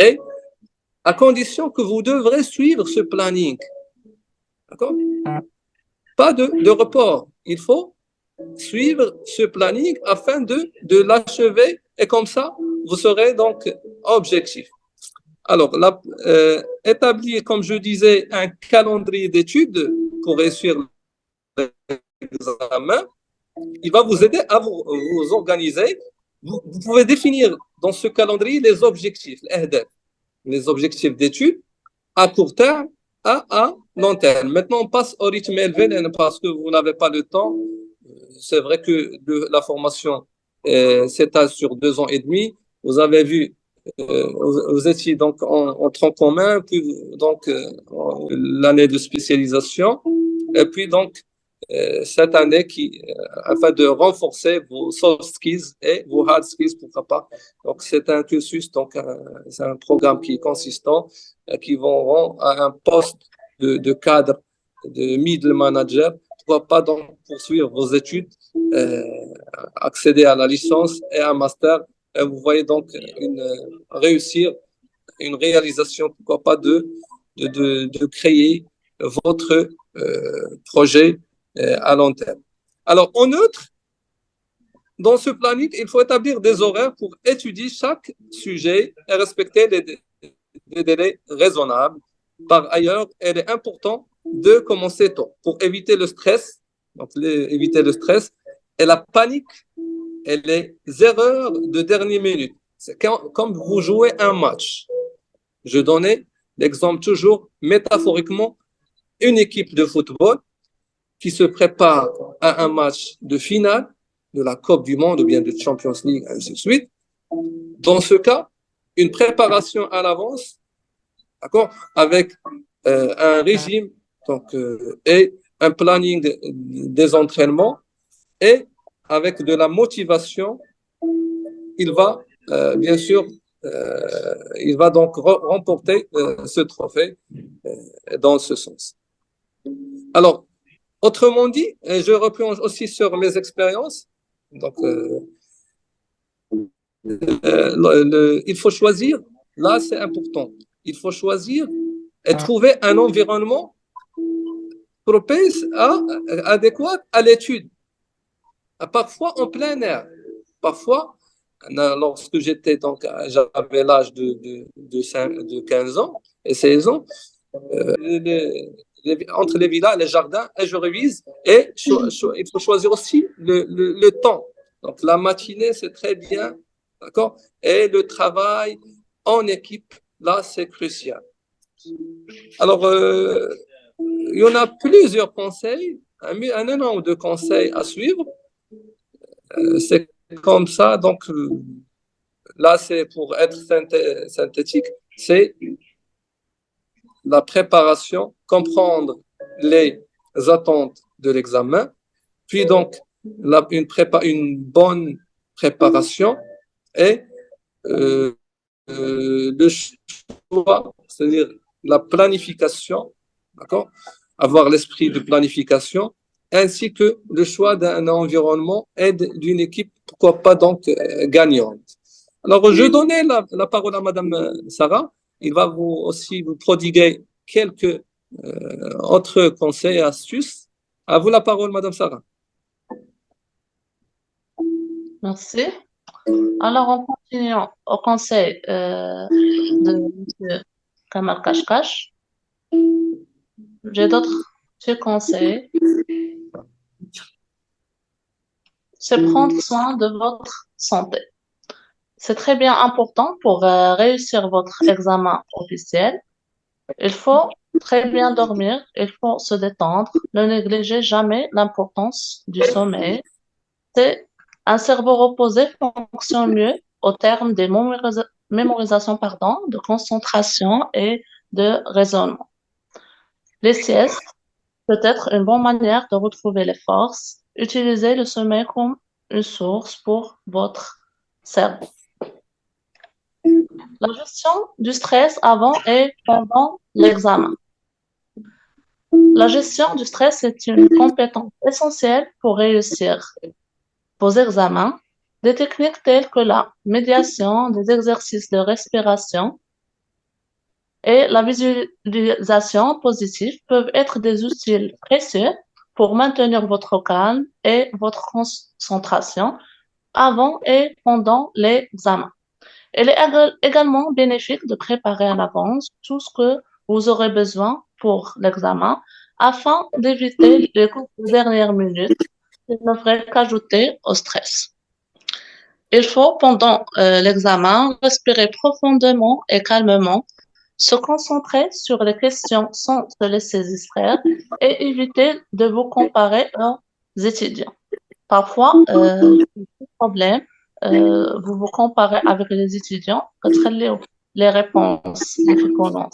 Et à condition que vous devrez suivre ce planning. D'accord? Pas de report. Il faut suivre ce planning afin de l'achever et comme ça, vous serez donc objectif. Alors, établir, comme je disais, un calendrier d'études pour réussir l'examen, il va vous aider à vous organiser. Vous pouvez définir dans ce calendrier les objectifs d'études à court terme, à long terme. Maintenant, on passe au rythme élevé parce que vous n'avez pas le temps. C'est vrai que la formation s'étale sur 2 ans et demi. Vous avez vu, vous étiez donc en tronc commun, puis donc l'année de spécialisation, et puis donc cette année afin de renforcer vos soft skills et vos hard skills, pourquoi pas. Donc, c'est un cursus, donc c'est un programme qui est consistant, qui vont à un poste de cadre, de middle manager. Pourquoi pas donc poursuivre vos études, accéder à la licence et à un master. Et vous voyez donc réussir une réalisation, pourquoi pas de créer votre projet à long terme. Alors, en outre, dans ce planning, il faut établir des horaires pour étudier chaque sujet et respecter des délais raisonnables. Par ailleurs, il est important de commencer tôt pour éviter le stress, éviter le stress et la panique et les erreurs de dernière minute. C'est comme vous jouez un match. Je donnais l'exemple toujours métaphoriquement, une équipe de football qui se prépare à un match de finale de la Coupe du Monde ou bien de Champions League, ainsi de suite. Dans ce cas, une préparation à l'avance, d'accord, avec un régime et un planning des entraînements et avec de la motivation, il va bien sûr, il va donc remporter ce trophée dans ce sens. Alors, autrement dit, je replonge aussi sur mes expériences. Donc, il faut choisir, là c'est important, il faut choisir et trouver un environnement propice adéquat à l'étude. Parfois en plein air, parfois, lorsque j'avais l'âge de 15 ans et 16 ans, entre les villas, les jardins, et je révise. Et il faut choisir aussi le temps. Donc, la matinée, c'est très bien, d'accord? Et le travail en équipe, là, c'est crucial. Alors, il y en a plusieurs conseils, un nombre de conseils à suivre. C'est comme ça, donc là, c'est pour être synthétique, c'est la préparation, comprendre les attentes de l'examen, puis donc une bonne préparation et le choix, c'est-à-dire la planification, d'accord, avoir l'esprit de planification, ainsi que le choix d'un environnement et d'une équipe, pourquoi pas donc gagnante. Alors, je donnais la parole à Madame Sarah. Il va aussi vous prodiguer quelques autres conseils et astuces. À vous la parole, Madame Sarah. Merci. Alors, en continuant au conseil de M. Kamal Kashkash, j'ai d'autres petits conseils. C'est prendre soin de votre santé. C'est très bien important pour réussir votre examen officiel. Il faut très bien dormir, il faut se détendre, ne négligez jamais l'importance du sommeil. Un cerveau reposé fonctionne mieux au terme des mémorisations, de concentration et de raisonnement. Les siestes peut être une bonne manière de retrouver les forces. Utilisez le sommeil comme une source pour votre cerveau. La gestion du stress avant et pendant l'examen. La gestion du stress est une compétence essentielle pour réussir vos examens. Des techniques telles que la médiation, des exercices de respiration et la visualisation positive peuvent être des outils précieux pour maintenir votre calme et votre concentration avant et pendant l'examen. Il est également bénéfique de préparer à l'avance tout ce que vous aurez besoin pour l'examen afin d'éviter les coups de dernière minute qui ne feraient qu'ajouter au stress. Il faut, pendant l'examen, respirer profondément et calmement, se concentrer sur les questions sans se laisser distraire et éviter de vous comparer aux étudiants. Parfois, problème, vous vous comparez avec les étudiants, les réponses difficiles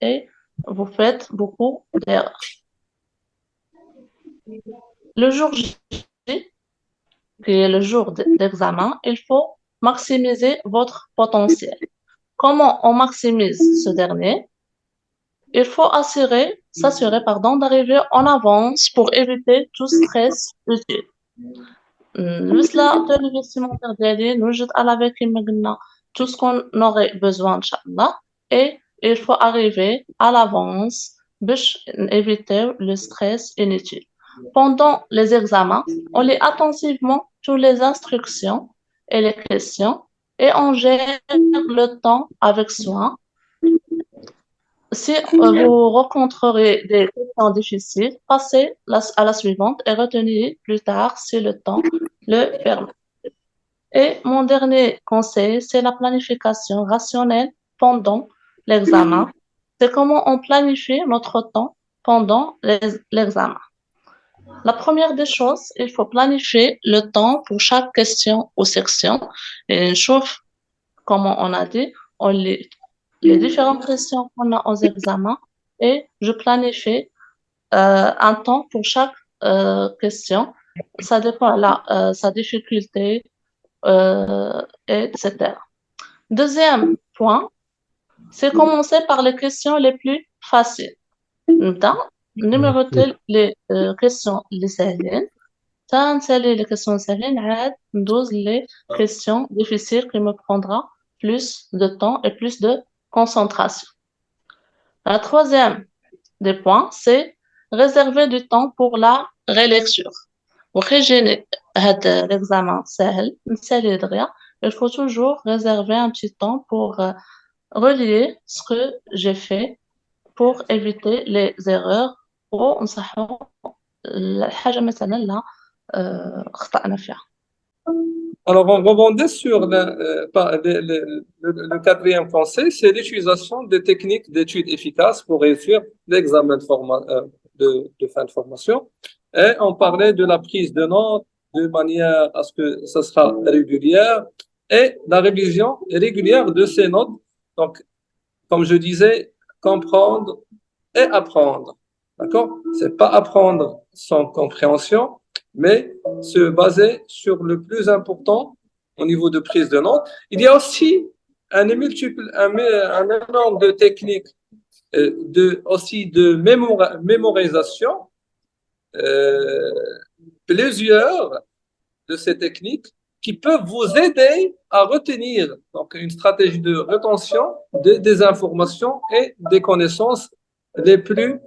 et vous faites beaucoup d'erreurs. Le jour J, qui est le jour d'examen, il faut maximiser votre potentiel. Comment on maximise ce dernier? Il faut s'assurer d'arriver en avance pour éviter tout stress utile. مثل l'investissement ديالي نوجد على كما قلنا tout ce qu'on aurait besoin inchallah et il faut arriver à l'avance باش éviter le stress inutile. Pendant les examens, on lit attentivement toutes les instructions et les questions et on gère le temps avec soin. Si vous rencontrerez des questions difficiles, passez à la suivante et retenez plus tard si le temps le permet. Et mon dernier conseil, c'est la planification rationnelle pendant l'examen. C'est comment on planifie notre temps pendant l'examen. La première des choses, il faut planifier le temps pour chaque question ou section. Et chauffe, comme on a dit, on lit les différentes questions qu'on a aux examens et je planifie un temps pour chaque question. Ça dépend de sa difficulté, etc. Deuxième point, c'est commencer par les questions les plus faciles. Numéroter les questions les سهلين. تنسالي les questions سهلين عاد ندوز les questions difficiles qui me prendra plus de temps et plus de concentration. La troisième des points, c'est réserver du temps pour la relecture. L'examen سهل نسالي دغيا. Il faut toujours réserver un petit temps pour relier ce que j'ai fait pour éviter les erreurs ونصحوا الحاجة مثلا لا خطأنا فيها. Alors, on rebondit sur le quatrième conseil, c'est l'utilisation des techniques d'études efficaces pour réussir l'examen de fin de formation. Et on parlait de la prise de notes de manière à ce que ça sera régulière et la révision régulière de ces notes. Donc, comme je disais, comprendre et apprendre. D'accord? C'est pas apprendre sans compréhension, mais se baser sur le plus important au niveau de prise de notes. Il y a aussi un énorme de techniques aussi de mémorisation. Plusieurs de ces techniques qui peuvent vous aider à retenir donc une stratégie de rétention des informations et des connaissances les plus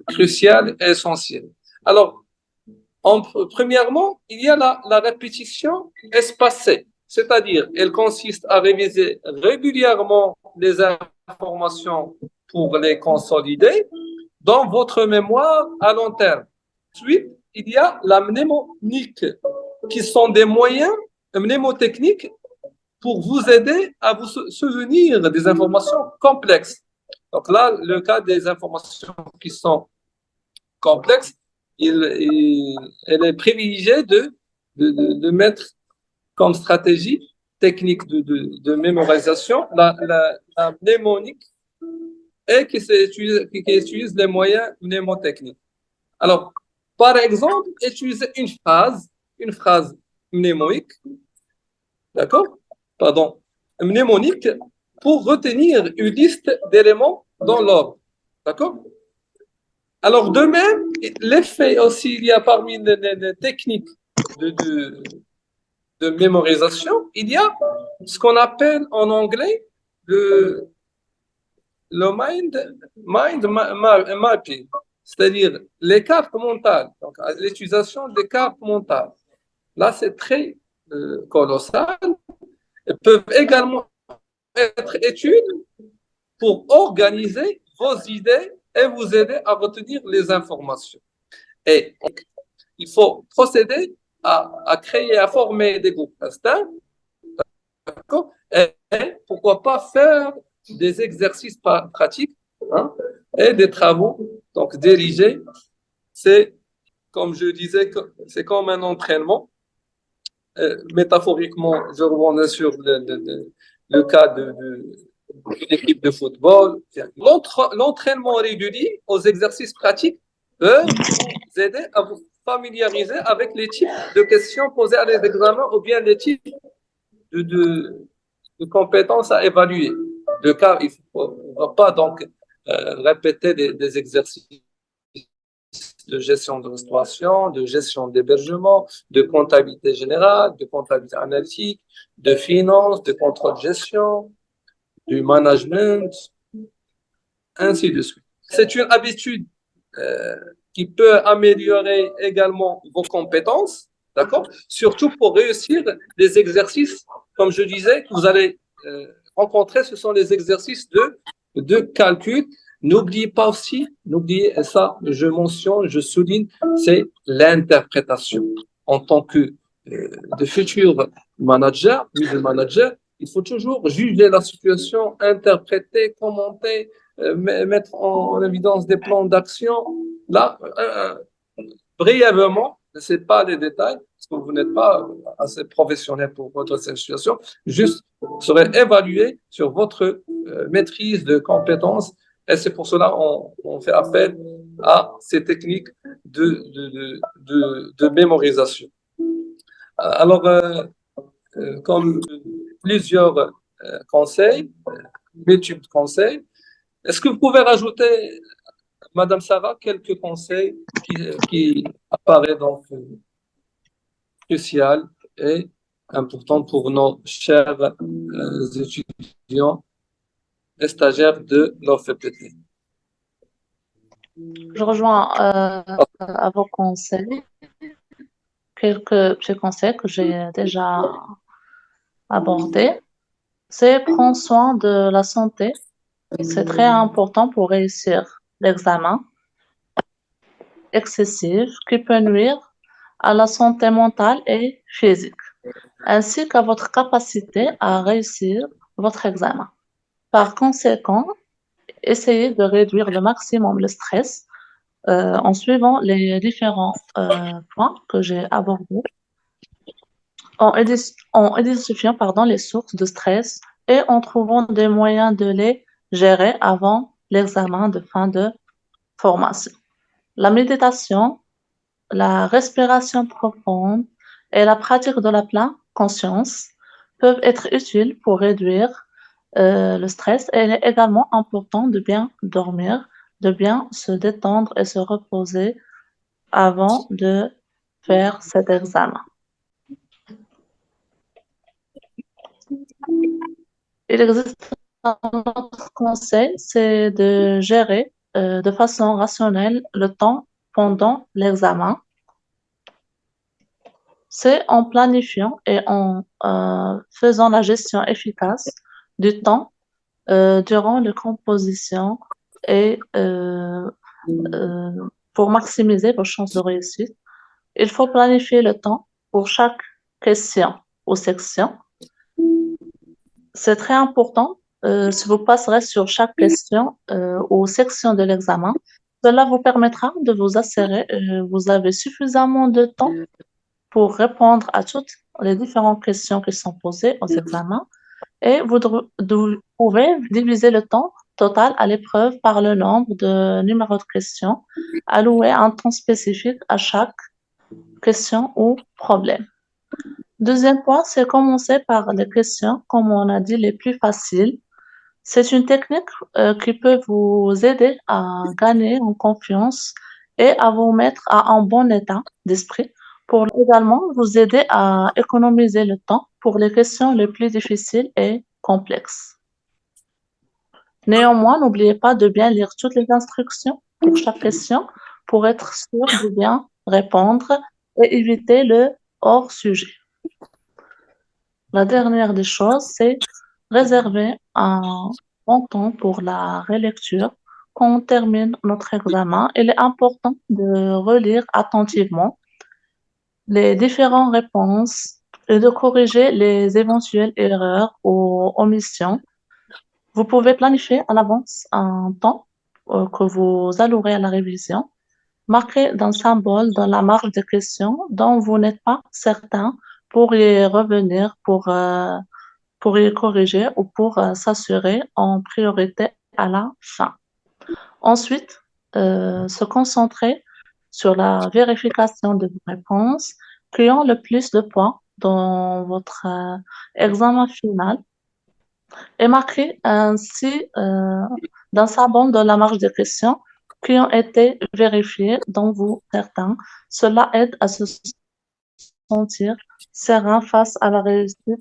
cruciales et essentielles. Alors, premièrement, il y a la répétition espacée, c'est-à-dire elle consiste à réviser régulièrement les informations pour les consolider dans votre mémoire à long terme. Ensuite, il y a la mnémonique, qui sont des moyens mnémotechniques pour vous aider à vous souvenir des informations complexes. Donc là, le cas des informations qui sont complexes, elle est privilégiée de mettre comme stratégie technique de mémorisation la mnémonique et qui utilise les moyens mnémotechniques. Alors, par exemple, utiliser une phrase mnémonique, d'accord? Pardon, mnémonique pour retenir une liste d'éléments dans l'ordre, d'accord? Alors, de même, l'effet aussi, il y a parmi les techniques de mémorisation, il y a ce qu'on appelle en anglais le mapping, c'est-à-dire les cartes mentales, donc l'utilisation des cartes mentales. Là, c'est très colossal. Elles peuvent également être études pour organiser vos idées et vous aider à retenir les informations. Et donc, il faut procéder à créer, à former des groupes distincts, d'accord, et pourquoi pas faire des exercices pratiques, hein, et des travaux donc dirigés. C'est, comme je disais, c'est comme un entraînement. Métaphoriquement, je rebondis sur le cas d'une équipe de football. L'entraînement régulier aux exercices pratiques peut vous aider à vous familiariser avec les types de questions posées à les examens ou bien les types de, de, de compétences à évaluer. De cas, il ne faut pas donc répéter des exercices de gestion de restauration, de gestion d'hébergement, de comptabilité générale, de comptabilité analytique, de finance, de contrôle de gestion, du management, ainsi de suite. C'est une habitude qui peut améliorer également vos compétences, d'accord? Surtout pour réussir les exercices, comme je disais, que vous allez rencontrer, ce sont les exercices de calcul. N'oubliez pas aussi, n'oubliez ça, je mentionne, je souligne, c'est l'interprétation. En tant que de futur manager, middle manager, il faut toujours juger la situation, interpréter, commenter, mettre en évidence des plans d'action. Là, brièvement, ne sais pas les détails, parce que vous n'êtes pas assez professionnel pour votre situation, juste serait évalué sur votre maîtrise de compétences. Et c'est pour cela qu'on fait appel à ces techniques de mémorisation. Alors, comme plusieurs conseils, multiples conseils, est-ce que vous pouvez rajouter, Madame Sarah, quelques conseils qui apparaissent donc crucial et important pour nos chers étudiants et stagiaires de l'OFPT? Je rejoins à vos conseils, quelques petits conseils que j'ai déjà abordés. C'est prendre soin de la santé. C'est très important pour réussir l'examen excessif qui peut nuire à la santé mentale et physique, ainsi qu'à votre capacité à réussir votre examen. Par conséquent, essayez de réduire le maximum le stress en suivant les différents points que j'ai abordés, en identifiant les sources de stress et en trouvant des moyens de les gérer avant l'examen de fin de formation. La méditation, la respiration profonde et la pratique de la pleine conscience peuvent être utiles pour réduire le stress et il est également important de bien dormir, de bien se détendre et se reposer avant de faire cet examen. Il existe un autre conseil, c'est de gérer de façon rationnelle le temps pendant l'examen. C'est en planifiant et en faisant la gestion efficace du temps durant la composition et pour maximiser vos chances de réussite. Il faut planifier le temps pour chaque question ou section. C'est très important. Si vous passerez sur chaque question ou section de l'examen, cela vous permettra de vous assurer que vous avez suffisamment de temps pour répondre à toutes les différentes questions qui sont posées aux examens et vous pouvez diviser le temps total à l'épreuve par le nombre de numéros de questions, allouer un temps spécifique à chaque question ou problème. Deuxième point, c'est commencer par les questions, comme on a dit, les plus faciles. C'est une technique qui peut vous aider à gagner en confiance et à vous mettre à un bon état d'esprit pour également vous aider à économiser le temps pour les questions les plus difficiles et complexes. Néanmoins, n'oubliez pas de bien lire toutes les instructions pour chaque question pour être sûr de bien répondre et éviter le hors-sujet. La dernière des choses, c'est réserver un bon temps pour la relecture. Quand on termine notre examen, il est important de relire attentivement les différentes réponses et de corriger les éventuelles erreurs ou omissions. Vous pouvez planifier à l'avance un temps que vous allouerez à la révision. Marquez d'un symbole dans la marge des questions dont vous n'êtes pas certain pour y revenir, pour y corriger ou pour s'assurer en priorité à la fin. Ensuite, se concentrer sur la vérification de vos réponses qui ont le plus de points dans votre examen final et marquer ainsi dans sa bande de la marge de questions qui ont été vérifiées dont vous certains. Cela aide à se sentir serein face à la réussite